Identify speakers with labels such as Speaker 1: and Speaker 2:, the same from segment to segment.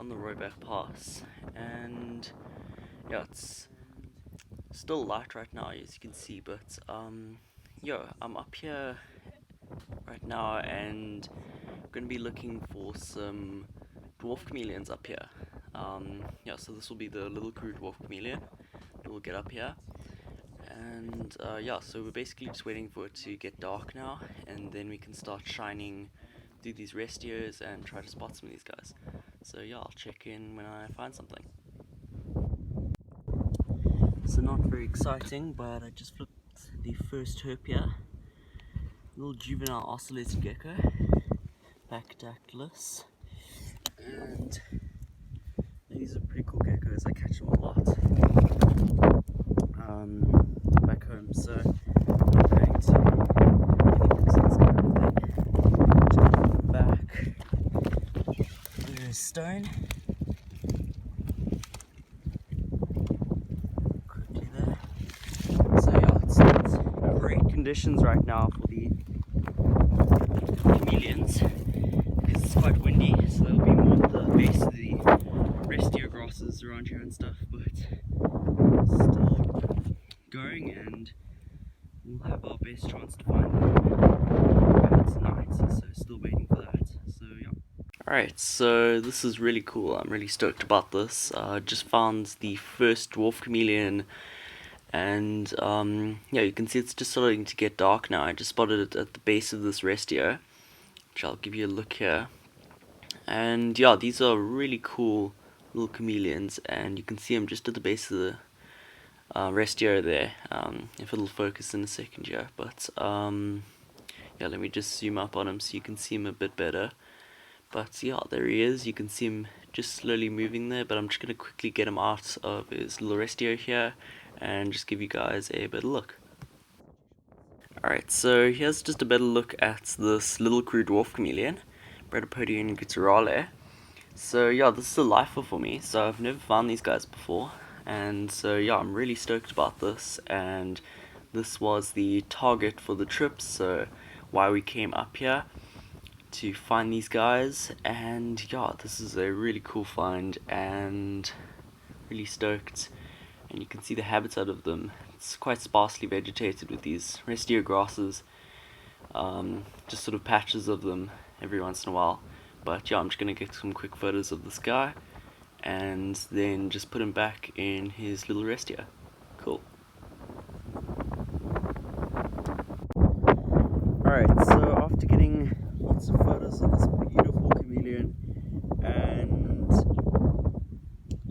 Speaker 1: on the Rooiberg Pass, and yeah, it's still light right now as you can see, but yeah, I'm up here right now and I'm gonna be looking for some dwarf chameleons up here. Yeah, so this will be the little Karoo dwarf chameleon that will get up here, and yeah, so we're basically just waiting for it to get dark now, and then we can start shining through these restios and try to spot some of these guys. So yeah, I'll check in when I find something. So not very exciting, but I just flipped the first herp here. Little juvenile ocellated gecko, PACHYDACTYLUS, and these are pretty cool geckos. I catch them a lot back home, so I'm going to back. There's stone. Quickly there. So yeah, it's great conditions right now for the chameleons because it's quite windy, so there'll be more at the base of the restio grasses around here and stuff, but still going, and we'll have our best chance to find them tonight, so still waiting for that. So yeah. Alright, so this is really cool. I'm really stoked about this. Just found the first dwarf chameleon, and yeah, you can see it's just starting to get dark now. I just spotted it at the base of this restio, which I'll give you a look here. And yeah, these are really cool little chameleons, and you can see them just at the base of the restio there. If it'll focus in a second here, but yeah, let me just zoom up on him so you can see him a bit better. But yeah, there he is. You can see him just slowly moving there, but I'm just going to quickly get him out of his little restio here and just give you guys a better look. Alright, so here's just a better look at this little Karoo dwarf chameleon, BRADYPODIon GUTTURALE. So yeah, this is a lifer for me, so I've never found these guys before, and so yeah, I'm really stoked about this, and this was the target for the trip, so why we came up here to find these guys. And yeah, this is a really cool find and really stoked, and you can see the habitat of them. It's quite sparsely vegetated with these restio grasses, just sort of patches of them every once in a while. But yeah, I'm just gonna get some quick photos of this guy and then just put him back in his little restio. Cool. Alright, so after getting lots of photos of this beautiful chameleon, and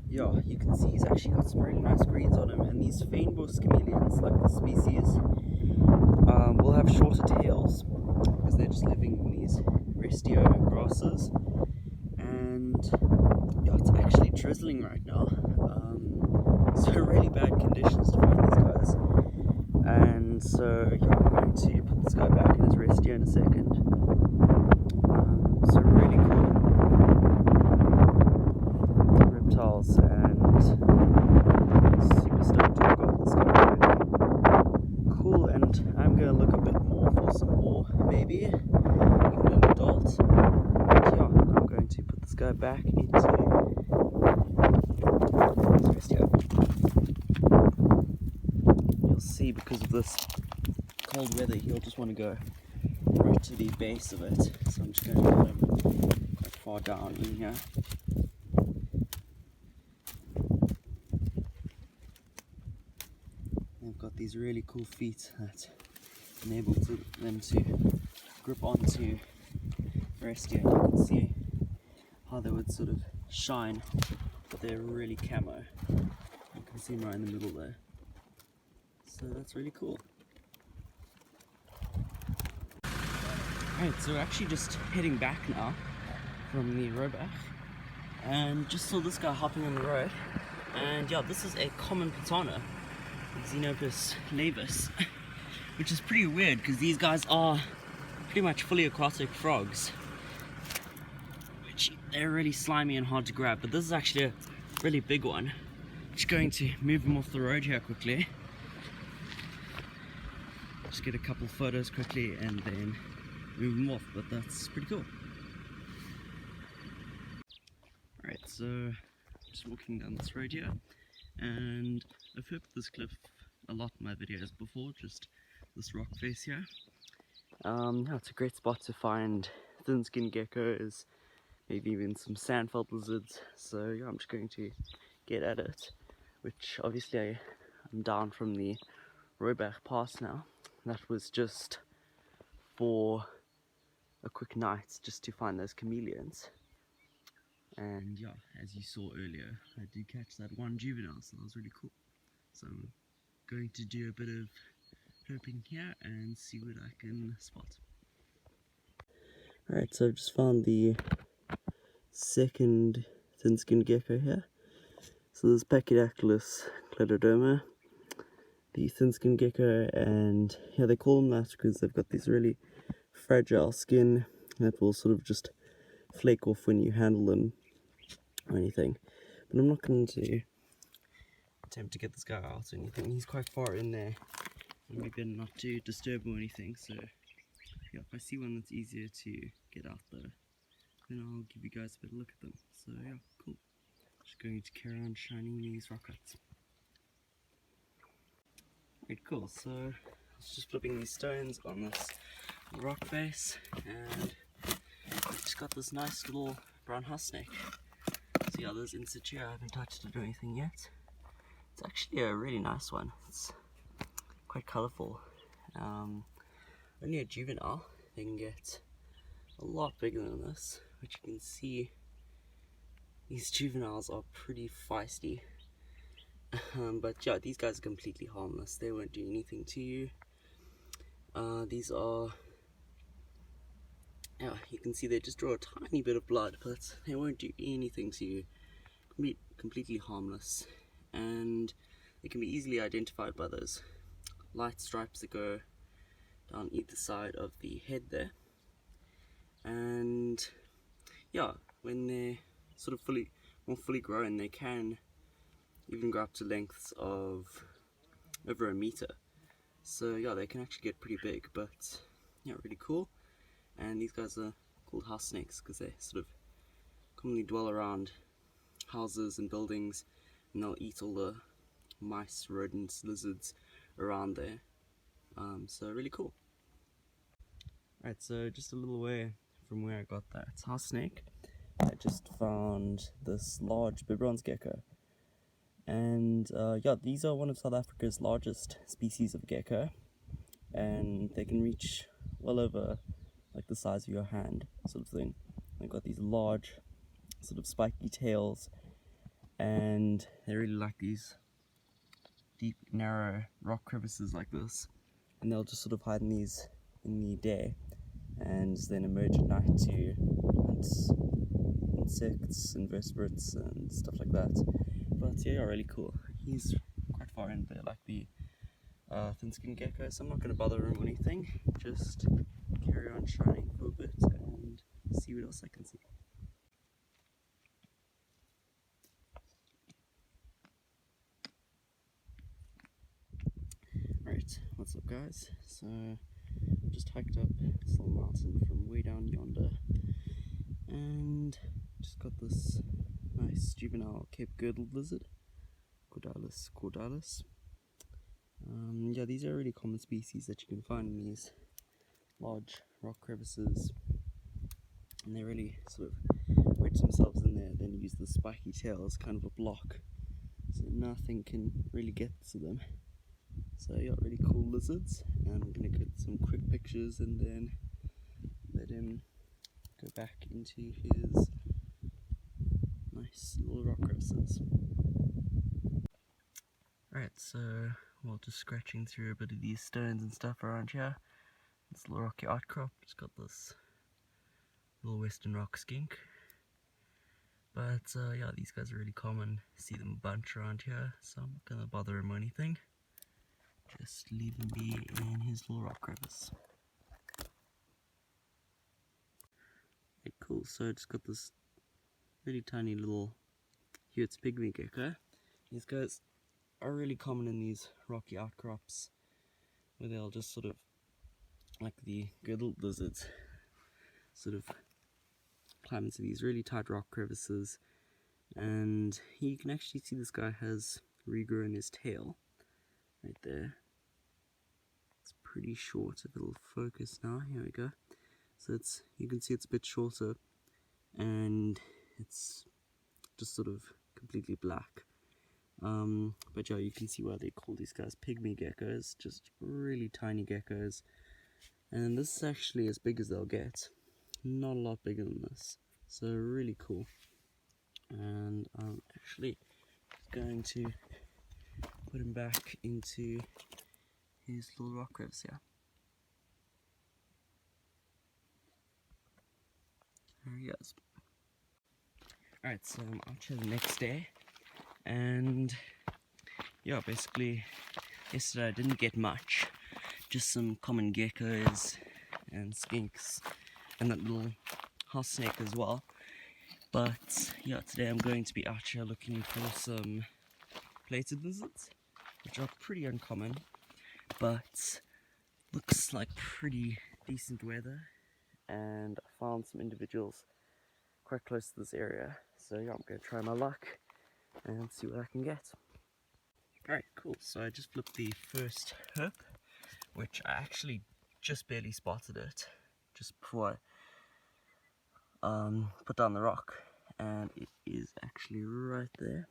Speaker 1: yeah, you can see he's actually got some really nice greens on him, and these feinbos chameleons, like this species, will have shorter tails because they're just living in these restio grasses. And yeah, it's actually drizzling right now, so really bad conditions to find these guys. And so yeah, I'm going to put this guy back in his restio in a second. So really cool reptiles, and super stoked to have got this guy already. Cool, and I'm going to look a bit more for some more, maybe even an adult. But yeah, I'm going to put this guy back into his restio. You'll see, because of this cold weather, he'll just want to go right to the base of it, so I'm just going to put him quite far down in here. They've got these really cool feet that enable them to grip onto the restio, and you can see how they would sort of shine, but they're really camo. You can see them right in the middle there, so that's really cool. Alright, so we're actually just heading back now from the Rooiberg, and just saw this guy hopping on the road, and yeah, this is a common PLATANNA, XENOPUS LAEVIS, which is pretty weird because these guys are pretty much fully aquatic frogs, which they're really slimy and hard to grab, but this is actually a really big one. Just going to move him off the road here quickly, just get a couple photos quickly and then move him off, but that's pretty cool. Alright, so just walking down this road here, and I've heard this cliff a lot in my videos before, just this rock face here. Yeah, it's a great spot to find thin-skinned geckos, maybe even some sandveld lizards, so yeah, I'm just going to get at it, which obviously I'm down from the Rooiberg pass now. That was just for a quick night, just to find those chameleons. And yeah, as you saw earlier, I did catch that one juvenile, so that was really cool. So I'm going to do a bit of herping here and see what I can spot. Alright, so I've just found the second thin-skinned gecko here. So there's PACHYDACTYLUS KLADARODERMA, the thin-skinned gecko, and yeah, they call them that because they've got this really fragile skin that will sort of just flake off when you handle them or anything. But I'm not going to attempt to get this guy out or anything. He's quite far in there, and we better not to disturb or anything. So yeah, if I see one that's easier to get out though, then I'll give you guys a better look at them. So yeah, cool. Just going to carry on shining these rock cuts. Right, cool. So I was just flipping these stones on this rock face, and I just got this nice little brown house snake. So yeah, those in situ, I haven't touched it or anything yet. It's actually a really nice one. It's quite colourful. Only a juvenile. They can get a lot bigger than this, which you can see these juveniles are pretty feisty. But yeah, these guys are completely harmless. They won't do anything to you. These are, yeah, you can see they just draw a tiny bit of blood, but they won't do anything to you. Completely harmless, and they can be easily identified by those light stripes that go down either side of the head there. And yeah, when they're sort of more fully grown, they can even grow up to lengths of over a meter. So yeah, they can actually get pretty big, but yeah, really cool. And these guys are called house snakes because they sort of commonly dwell around houses and buildings, and they'll eat all the mice, rodents, lizards around there. So really cool. Alright, so just a little way from where I got that house snake, I just found this large bronze gecko. And yeah, these are one of South Africa's largest species of gecko, and they can reach well over like the size of your hand, sort of thing. They've got these large sort of spiky tails, and they really like these deep, narrow rock crevices like this, and they'll just sort of hide in these in the day and then emerge at night to hunt insects, invertebrates and stuff like that. But yeah, really cool. He's quite far in there, like the thin-skinned gecko, so I'm not going to bother him or anything, just carry on shining for a bit and see what else I can see. Right, what's up guys? So just hiked up this little mountain from way down yonder, and just got this nice juvenile Cape girdled lizard, CORDYLUS. Yeah, these are really common species that you can find in these large rock crevices, and they really sort of wedge themselves in there, then use the spiky tail as kind of a block, so nothing can really get to them. So yeah, really cool lizards, and I'm going to get some quick pictures and then let him go back into his nice little rock crevices. Right, so while just scratching through a bit of these stones and stuff around here, this little rocky outcrop, it's got this little western rock skink. But yeah, these guys are really common, see them a bunch around here, so I'm not going to bother him or anything. Just leave him be in his little rock crevice. Okay, cool, so I just got this really tiny little HEWITT'S PYGMY gecko. These guys are really common in these rocky outcrops, where they'll just sort of, like the girdled lizards, sort of climb into these really tight rock crevices And you can actually see this guy has regrown his tail right there. It's pretty short. If it'll focus now, here we go. So you can see it's a bit shorter, and it's just sort of completely black. But yeah, you can see why they call these guys pygmy geckos, just really tiny geckos. And this is actually as big as they'll get, not a lot bigger than this, so really cool. And I'm actually going to put him back into his little rock crevice here. There he goes. Alright, so I'm out here the next day, and yeah, basically yesterday I didn't get much, just some common geckos and skinks and that little house snake as well. But yeah, today I'm going to be out here looking for some plated lizards, which are pretty uncommon, but looks like pretty decent weather, and I found some individuals quite close to this area, so yeah, I'm going to try my luck and see what I can get. Alright, cool, so I just flipped the first herp, which I actually just barely spotted it just before I put down the rock, and it is actually right there,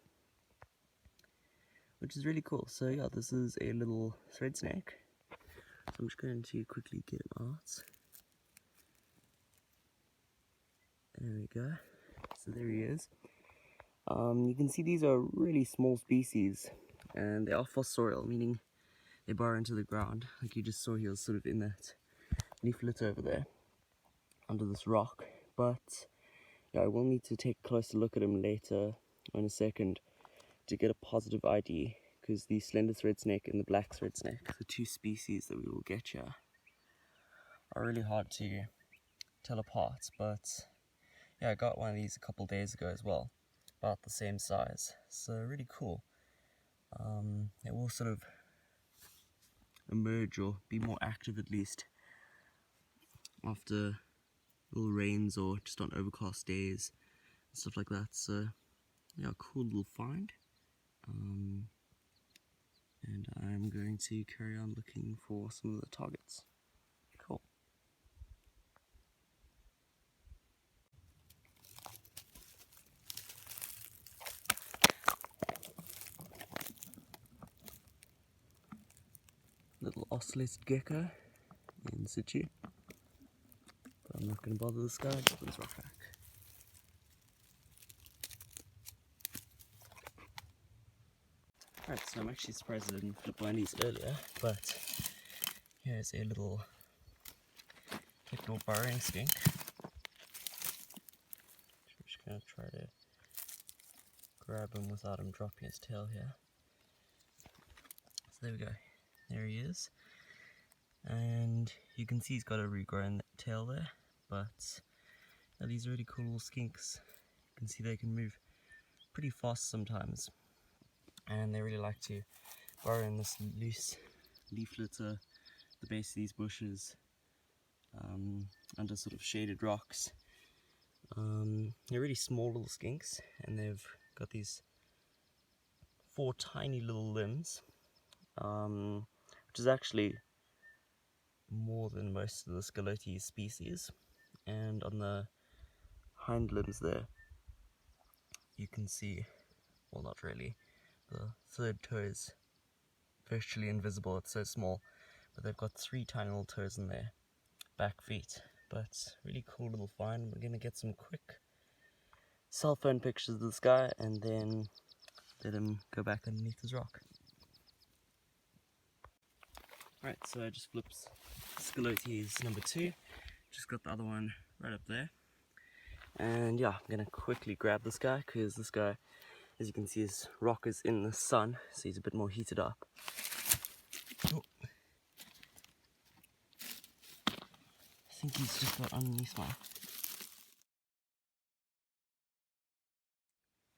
Speaker 1: which is really cool. So yeah, this is a little thread snake, so I'm just going to quickly get him out. There we go, so there he is. You can see these are really small species, and they are fossorial, meaning they burrow into the ground. Like you just saw, he was sort of in that leaflet over there under this rock. But yeah, I will need to take a closer look at him later in a second to get a positive ID, because the slender thread snake and the black thread snake, the two species that we will get here, are really hard to tell apart. But yeah, I got one of these a couple days ago as well, about the same size, so really cool. It will sort of emerge, or be more active at least, after little rains or just on overcast days and stuff like that. So yeah, cool little find. And I'm going to carry on looking for some of the targets. Cool. Little ocellated gecko in situ. But I'm not going to bother this guy, just put this rock back. Alright, so I'm actually surprised I didn't flip one of these earlier, but here's a little burrowing skink. I'm just going to try to grab him without him dropping his tail here. So there we go, there he is. And you can see he's got a regrown tail there, but yeah, these are really cool little skinks. You can see they can move pretty fast sometimes, and they really like to burrow in this loose leaf litter, the base of these bushes, under sort of shaded rocks. They're really small little skinks, and they've got these 4 tiny little limbs, which is actually more than most of the SCELOTES species. And on the hind limbs there, you can see, well, not really, the third toe is virtually invisible, it's so small, but they've got 3 tiny little toes in their back feet. But really cool little find. We're going to get some quick cell phone pictures of this guy and then let him go back underneath his rock. Right, so I just flipped SCELOTES number 2, just got the other one right up there. And yeah, I'm going to quickly grab this guy, because this guy, as you can see, his rock is in the sun, so he's a bit more heated up. Oh. I think he's just got underneath my...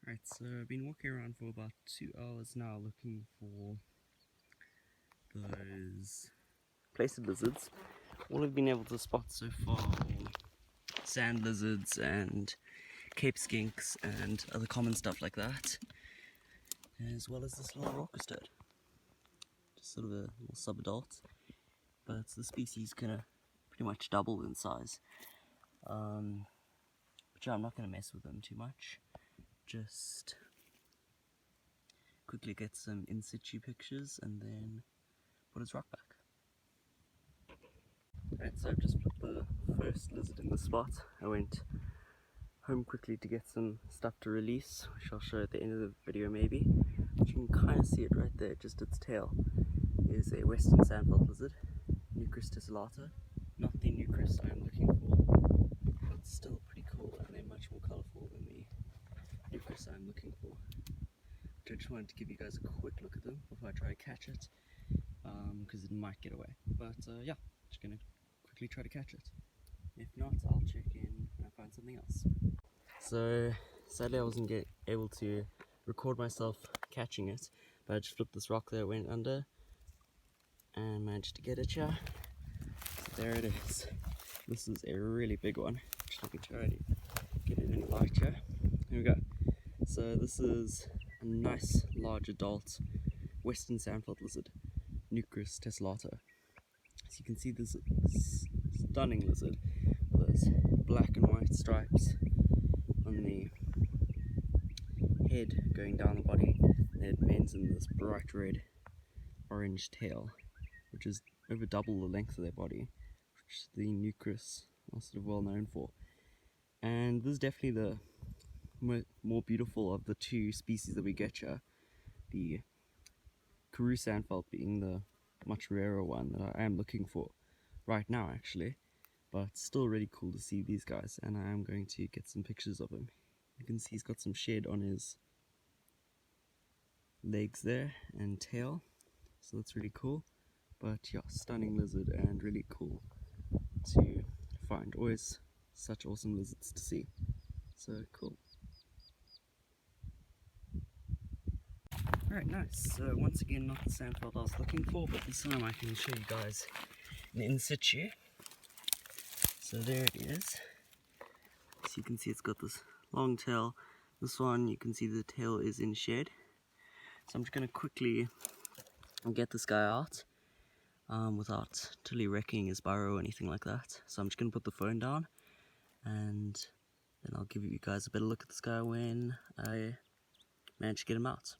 Speaker 1: Right, so I've been walking around for about 2 hours now looking for those plated lizards. All I've been able to spot so far are sand lizards and Cape skinks and other common stuff like that, as well as this little raucous toad. Just sort of a little sub-adult, but the species gonna pretty much double in size. But yeah, I'm not gonna mess with them too much. Just quickly get some in situ pictures and then put his rock back. Alright, so I've just put the first lizard in the spot. I went home quickly to get some stuff to release, which I'll show at the end of the video maybe. But you can kind of see it right there, just its tail is a western sandveld lizard, NUCRAS tessallata. Not the NUCRAS I'm looking for, but still pretty cool, and they're much more colourful than the NUCRAS I'm looking for. I just wanted to give you guys a quick look at them before I try to catch it, because it might get away. But yeah, just gonna quickly try to catch it. If not, I'll check in when I find something else. So sadly I wasn't able to record myself catching it, but I just flipped this rock there, went under, and managed to get it here. So there it is. This is a really big one. Just let me try to get it in light here. Here we go. So this is a nice large adult western sandveld lizard, NUCRAS tessallata. As you can see, this is a stunning lizard with those black and white stripes on the head going down the body, and it ends in this bright red orange tail, which is over double the length of their body, which the NUCRAS are sort of well known for. And this is definitely the more beautiful of the two species that we get here, the Karoo sandveld being the much rarer one that I am looking for right now actually, but still really cool to see these guys, and I am going to get some pictures of him. You can see he's got some shed on his legs there and tail, so that's really cool. But yeah, stunning lizard and really cool to find. Always such awesome lizards to see, so cool. Alright, nice. So once again, not the sandveld I was looking for, but this time I can show you guys in situ. So there it is. So you can see it's got this long tail. This one, you can see the tail is in shed. So I'm just going to quickly get this guy out without totally wrecking his burrow or anything like that. So I'm just going to put the phone down, and then I'll give you guys a better look at this guy when I manage to get him out.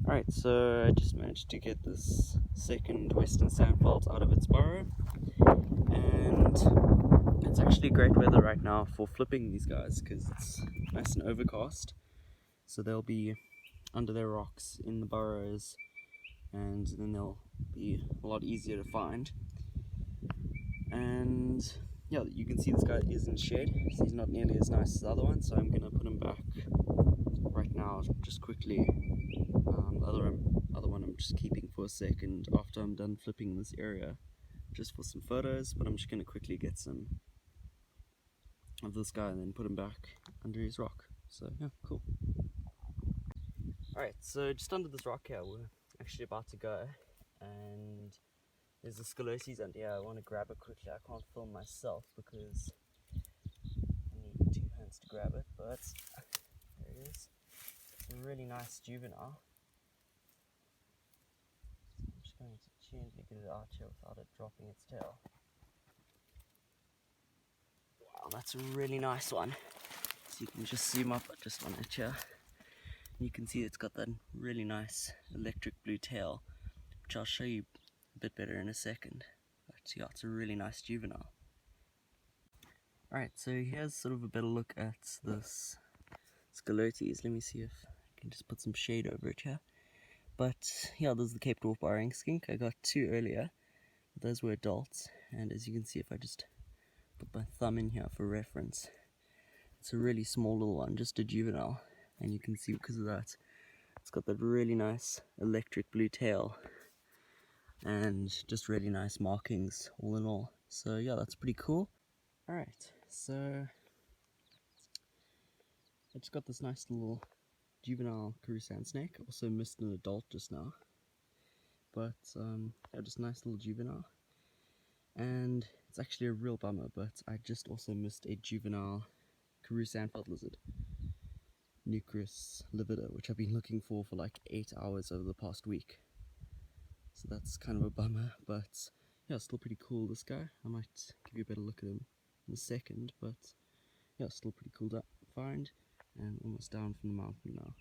Speaker 1: Alright, so I just managed to get this second western sandveld out of its burrow, and it's actually great weather right now for flipping these guys because it's nice and overcast, so they'll be under their rocks in the burrows, and then they'll be a lot easier to find. And yeah, you can see this guy is in shed, so he's not nearly as nice as the other one, so I'm going to put him back right now just quickly. The other one I'm just keeping for a second after I'm done flipping this area, just for some photos, but I'm just going to quickly get some of this guy and then put him back under his rock. So yeah, cool. Alright, so just under this rock here, we're actually about to go, and there's a SCELOTES under here. I want to grab it quickly. I can't film myself because I need two hands to grab it, but there it is. It's a really nice juvenile. I'm just going to gently get it out here without it dropping its tail. Wow, that's a really nice one. So you can just zoom up just on it here. You can see it's got that really nice electric blue tail, which I'll show you a bit better in a second. But yeah, it's a really nice juvenile. Alright, so here's sort of a better look at this SCELOTES. Let me see if I can just put some shade over it here. But yeah, this is the Cape Dwarf burrowing skink. I got two earlier. Those were adults, and as you can see, if I just put my thumb in here for reference, it's a really small little one, just a juvenile. And you can see because of that, it's got that really nice electric blue tail and just really nice markings all in all. So yeah, that's pretty cool. Alright, so I just got this nice little juvenile Karoo sand snake. Also missed an adult just now, but yeah, just a nice little juvenile. And it's actually a real bummer, but I just also missed a juvenile Karoo sandveld lizard, NUCRAS livida, which I've been looking for like 8 hours over the past week. So that's kind of a bummer, but yeah, still pretty cool, this guy. I might give you a better look at him in a second, but yeah, still pretty cool to find, and almost down from the mountain now.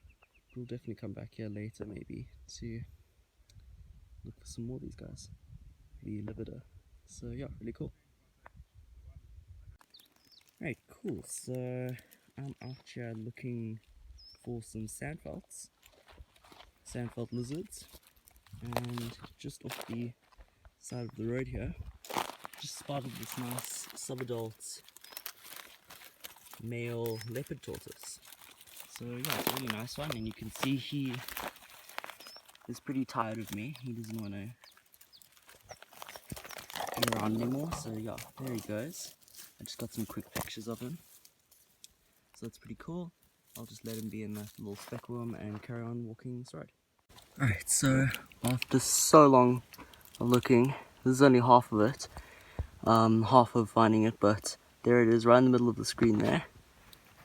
Speaker 1: We'll definitely come back here later maybe to look for some more of these guys, the livida. So yeah, really cool. Right, cool. So I'm out here looking for some sandveld lizards, and just off the side of the road here, just spotted this nice subadult male leopard tortoise. So yeah, it's a really nice one, and you can see he is pretty tired of me. He doesn't want to be around anymore. So yeah, there he goes. I just got some quick pictures of him. So that's pretty cool. I'll just let him be in that little speckworm and carry on walking this road. Alright, so after so long of looking, this is only half of it. Half of finding it, but there it is, right in the middle of the screen there.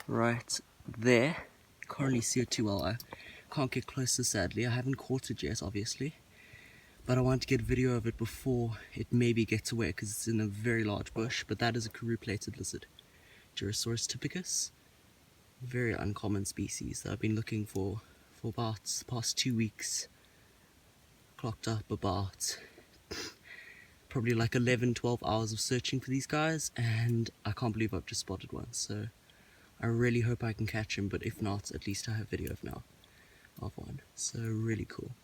Speaker 1: Right there. Can't really see it too well. I can't get closer, sadly. I haven't caught it yet, obviously, but I want to get video of it before it maybe gets away, because it's in a very large bush. But that is a Karoo-plated lizard, Gyrosaurus typicus. Very uncommon species that I've been looking for about the past 2 weeks. Clocked up about probably like 11-12 hours of searching for these guys, and I can't believe I've just spotted one. So I really hope I can catch him, but if not, at least I have video of one. So really cool.